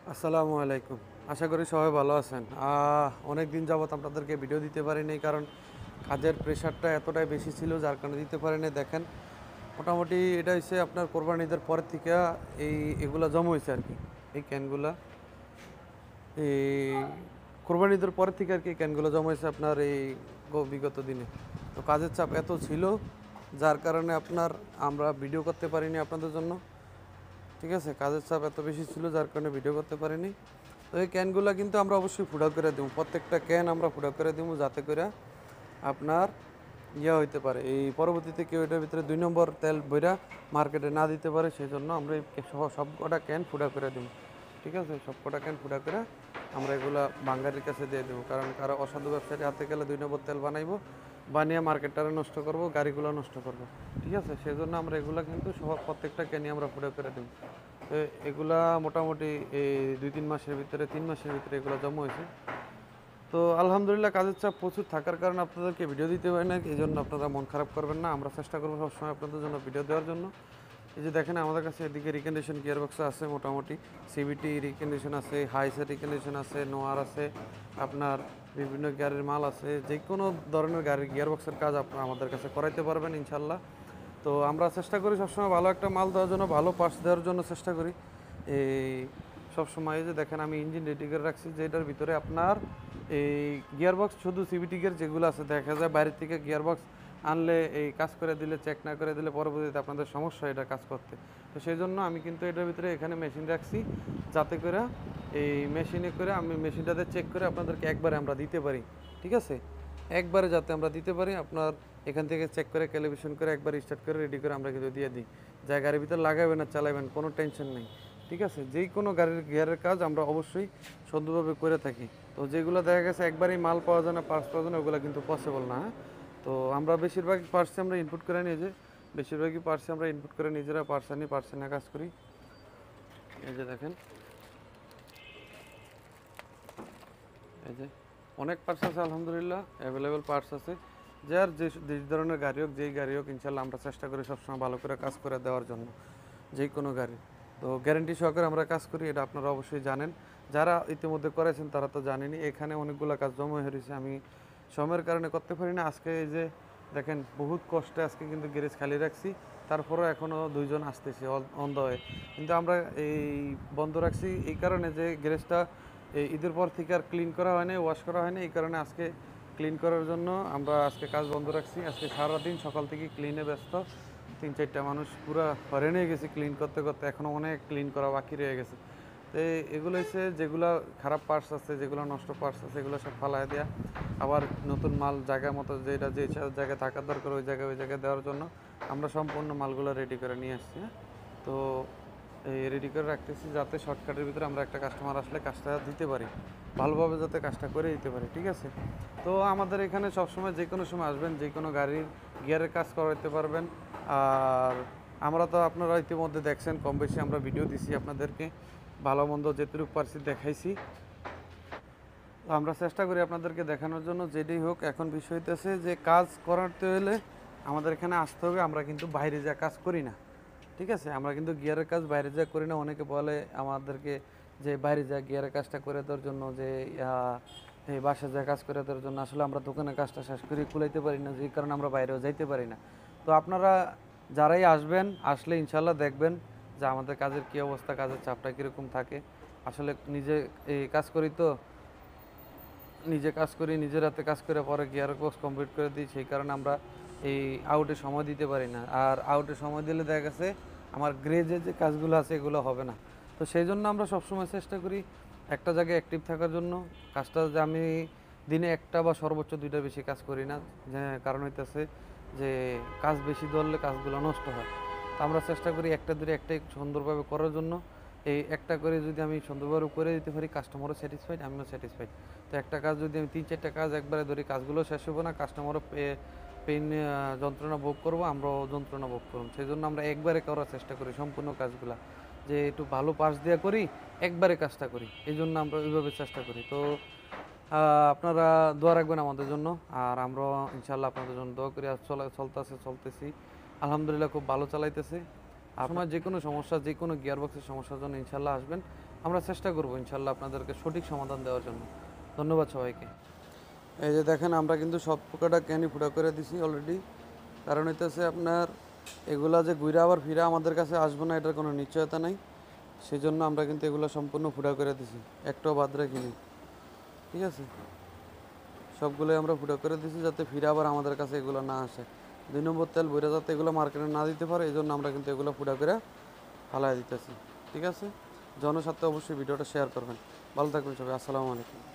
আসসালামু আলাইকুম। আশা করি সবাই ভালো আছেন। অনেক দিন যাবৎ আপনাদেরকে ভিডিও দিতে পারিনি, কারণ কাজের প্রেশারটা এতটাই বেশি ছিল, যার কারণে দিতে পারিনি। দেখেন, মোটামুটি এটা হচ্ছে আপনার কোরবানি ঈদের পরের থেকে এগুলা জমা হয়েছে আর কি। এই ক্যানগুলা এই কোরবানি ঈদের পরের থেকে আর কি ক্যানগুলো জমা হয়েছে আপনার বিগত দিনে। তো কাজের চাপ এত ছিল, যার কারণে আমরা ভিডিও করতে পারিনি আপনাদের জন্য। ঠিক আছে, কাজের চাপ এত বেশি ছিল, যার কারণে ভিডিও করতে পারিনি। তো এই ক্যানগুলো কিন্তু আমরা অবশ্যই ফুটা করে দেবো, প্রত্যেকটা ক্যান আমরা ফুটা করে দেবো, যাতে করে আপনার হইতে পারে এই পরবর্তীতে কেউ এটার ভিতরে 2 নম্বর তেল বইরা মার্কেটে না দিতে পারে। সেই জন্য আমরা এই সব কটা ক্যান ফুটা করে দেবো। ঠিক আছে, সব কটা ক্যান ফুটা করে আমরা এগুলা বাঙালির কাছে দিয়ে দেবো, কারণ কারো অসাধু ব্যবসায়ী হাতে গেলে 2 নম্বর তেল বানাইবো, বানিয়ে মার্কেটটারে নষ্ট করব, গাড়িগুলো নষ্ট করব। ঠিক আছে, সেই জন্য আমরা এগুলা কিন্তু প্রত্যেকটা ক্যানই আমরা ফুটা করে দেবো। তো এগুলা মোটামুটি এই 2-3 মাসের ভিতরে, 3 মাসের ভিতরে এগুলো জমা হয়েছে। তো আলহামদুলিল্লাহ, কাজের চাপ প্রচুর থাকার কারণে আপনাদেরকে ভিডিও দিতে পারি না, এই জন্য আপনারা মন খারাপ করবেন না। আমরা চেষ্টা করবো সবসময় আপনাদের জন্য ভিডিও দেওয়ার জন্য। এই যে দেখেন, আমাদের কাছে এদিকে রিকন্ডিশন গিয়ারবক্স আছে, মোটামুটি সিবিটি রিকন্ডিশন আছে, হাইসের রিকন্ডিশন আছে, নোয়ার আছে, আপনার বিভিন্ন গাড়ির মাল আছে। যে কোনো ধরনের গাড়ির গিয়ারবক্সের কাজ আপনারা আমাদের কাছে করাইতে পারবেন ইনশাল্লাহ। তো আমরা চেষ্টা করি সবসময় ভালো একটা মাল দেওয়ার জন্য, ভালো পার্টস দেওয়ার জন্য চেষ্টা করি। এই সবসময় যে দেখেন, আমি ইঞ্জিন রেডি করে রাখছি, যেটার ভিতরে আপনার এই গিয়ারবক্স, শুধু সিবিটি গিয়ার যেগুলো আছে, দেখা যায় বাইরের থেকে গিয়ারবক্স আনলে এই কাজ করে দিলে, চেক না করে দিলে পরবর্তীতে আপনাদের সমস্যা এটা কাজ করতে। তো সেই জন্য আমি কিন্তু এটার ভিতরে এখানে মেশিন রাখছি, যাতে করে এই মেশিনে করে আমি মেশিনটাতে চেক করে আপনাদেরকে একবারে আমরা দিতে পারি। ঠিক আছে, একবারে যাতে আমরা দিতে পারি, আপনার এখান থেকে চেক করে ক্যালিব্রেশন করে একবার স্টার্ট করে রেডি করে আমরা কিন্তু দিয়ে দিই। যা গাড়ির ভিতরে লাগাবেন আর চালাবেন, কোনো টেনশন নেই। ঠিক আছে, যেই কোনো গাড়ির গিয়ারের কাজ আমরা অবশ্যই সুন্দরভাবে করে থাকি। তো যেগুলো দেখা গেছে একবারই মাল পাওয়া যায় না, পার্টস পাওয়া যায় না, ওগুলো কিন্তু পসিবল না। হ্যাঁ? তো আমরা বেশিরভাগ পার্টসে আমরা ইনপুট করে নিয়ে যে বেশিরভাগই পার্টসে আমরা ইনপুট করে নিজেরা পার্টস নিয়ে কাজ করি। এই যে দেখেন, এই যে অনেক পার্টস আছে, আলহামদুলিল্লাহ অ্যাভেলেবেল পার্টস আছে। যার যে ধরনের গাড়ি হোক, যেই গাড়ি হোক, ইনশাল্লাহ আমরা চেষ্টা করি সবসময় ভালো করে কাজ করে দেওয়ার জন্য, যে কোনো গাড়ি। তো গ্যারেন্টি সহকারে আমরা কাজ করি, এটা আপনারা অবশ্যই জানেন। যারা ইতিমধ্যে করেছেন তারা তো জানেনই। এখানে অনেকগুলো কাজ জমা হয়ে রয়েছে, আমি সময়ের কারণে করতে পারি না। আজকে এই যে দেখেন, বহুত কষ্টে আজকে কিন্তু গ্যারেজ খালি রাখছি, তারপরেও এখনও 2 জন আসতেছি অন দ্য ওয়ে। কিন্তু আমরা এই বন্ধ রাখছি এই কারণে যে গ্যারেজটা এই ঈদের পর থেকে আর ক্লিন করা হয়নি, ওয়াশ করা হয়নি। এই কারণে আজকে ক্লিন করার জন্য আমরা আজকে কাজ বন্ধ রাখছি। আজকে সারাদিন সকাল থেকে ক্লিনে ব্যস্ত, 3-4টা মানুষ পুরো হয়রান হয়ে গেছে ক্লিন করতে করতে, এখনও অনেক ক্লিন করা বাকি রয়ে গেছে। তো এগুলো হচ্ছে যেগুলো খারাপ পার্টস আছে, যেগুলো নষ্ট পার্টস আছে, এগুলো সব ফালাই দেওয়া, আবার নতুন মাল জায়গা মতো যেটা যে জায়গায় থাকার দরকার ওই জায়গায় দেওয়ার জন্য আমরা সম্পূর্ণ মালগুলো রেডি করে নিয়ে আসছি। হ্যাঁ? তো এই রেডি করে রাখতেছি, যাতে শর্টকাটের ভিতরে আমরা একটা কাস্টমার আসলে কাজটা দিতে পারি, ভালোভাবে যাতে কাজটা করে দিতে পারি। ঠিক আছে, তো আমাদের এখানে সবসময় যে কোনো সময় আসবেন, যে কোনো গাড়ির গিয়ারের কাজ করাতে পারবেন। আর আমরা তো আপনারা ইতিমধ্যে দেখছেন, কম বেশি আমরা ভিডিও দিছি আপনাদেরকে, ভালো মন্দ যেটুকু পারছি দেখাইছি। তো আমরা চেষ্টা করি আপনাদেরকে দেখানোর জন্য, যেটাই হোক। এখন বিষয় হইতেছে যে কাজ করাতে হলে আমাদের এখানে আসতে হবে। আমরা কিন্তু বাইরে যা কাজ করি না। ঠিক আছে, আমরা কিন্তু গিয়ারের কাজ বাইরে যা করি না। অনেকে বলে আমাদেরকে যে বাইরে যা গিয়ারের কাজটা করে দেওয়ার জন্য, যে এই বাসায় যা কাজ করে দেওয়ার জন্য। আসলে আমরা দোকানের কাজটা শেষ করে কুলাইতে পারি না, যেই কারণে আমরা বাইরেও যাইতে পারি না। তো আপনারা যারাই আসবেন, আসলে ইনশাল্লাহ দেখবেন যে আমাদের কাজের কী অবস্থা, কাজের চাপটা কীরকম থাকে। আসলে নিজে এই কাজ করি, তো নিজে কাজ করি, নিজের হাতে কাজ করে পরে গিয়ার কোর্স কমপ্লিট করে দিই। সেই কারণে আমরা এই আউটে সময় দিতে পারি না। আর আউটে সময় দিলে দেখা গেছে আমার গ্রেজে যে কাজগুলো আছে এগুলো হবে না। তো সেই জন্য আমরা সবসময় চেষ্টা করি একটা জায়গায় অ্যাক্টিভ থাকার জন্য। কাজটা যে আমি দিনে একটা বা সর্বোচ্চ 2টা বেশি কাজ করি না, যে কারণ হইতেছে যে কাজ বেশি ধরলে কাজগুলো নষ্ট হয়। তো আমরা চেষ্টা করি একটা দূরে একটাই সুন্দরভাবে করার জন্য। এই একটা করে যদি আমি সুন্দরভাবে করে দিতে পারি, কাস্টমারও স্যাটিসফাইড, আমিও স্যাটিসফাইড। তো একটা কাজ যদি আমি 3-4টা কাজ একবারে ধরি, কাজগুলো শেষ হবে না, কাস্টমারও পেন যন্ত্রণা ভোগ করবো, আমরাও যন্ত্রণা ভোগ করব। সেই জন্য আমরা একবারে করার চেষ্টা করি সম্পূর্ণ কাজগুলা, যে একটু ভালো পাশ দেওয়া করি, একবারে কাজটা করি। এই জন্য আমরা ওইভাবে চেষ্টা করি। তো আপনারা দোয়া রাখবেন আমাদের জন্য, আর আমরাও ইনশাল্লাহ আপনাদের জন্য দোয়া করি। আর চলতেছি আলহামদুলিল্লাহ, খুব ভালো চালাইতেছে। আপনার যে কোনো সমস্যা, যে কোনো গিয়ারবক্সের সমস্যার জন্য ইনশাল্লাহ আসবেন, আমরা চেষ্টা করবো ইনশাল্লাহ আপনাদেরকে সঠিক সমাধান দেওয়ার জন্য। ধন্যবাদ সবাইকে। এই যে দেখেন আমরা কিন্তু সব পোকাটা ক্যানি ফুটা করে দিছি অলরেডি। কারণ হইতেছে আপনার এগুলা যে ঘুরে আবার ফিরে আমাদের কাছে আসবো না এটার কোনো নিশ্চয়তা নাই। সেই জন্য আমরা কিন্তু এগুলো সম্পূর্ণ ফুটা করে দিছি, একটাও বাদ রাখিনি। ঠিক আছে, সবগুলোই আমরা ফুটা করে দিছি যাতে ফিরে আবার আমাদের কাছে এগুলো না আসে। 2 নম্বর তেল বইরা যাতে এগুলো মার্কেটে না দিতে পারে, এই জন্য আমরা কিন্তু এগুলো ফুটা করে ফালাই দিতেছি। ঠিক আছে, জনস্বার্থে অবশ্যই ভিডিওটা শেয়ার করবেন। ভালো থাকবেন সবাই, আসসালামু আলাইকুম।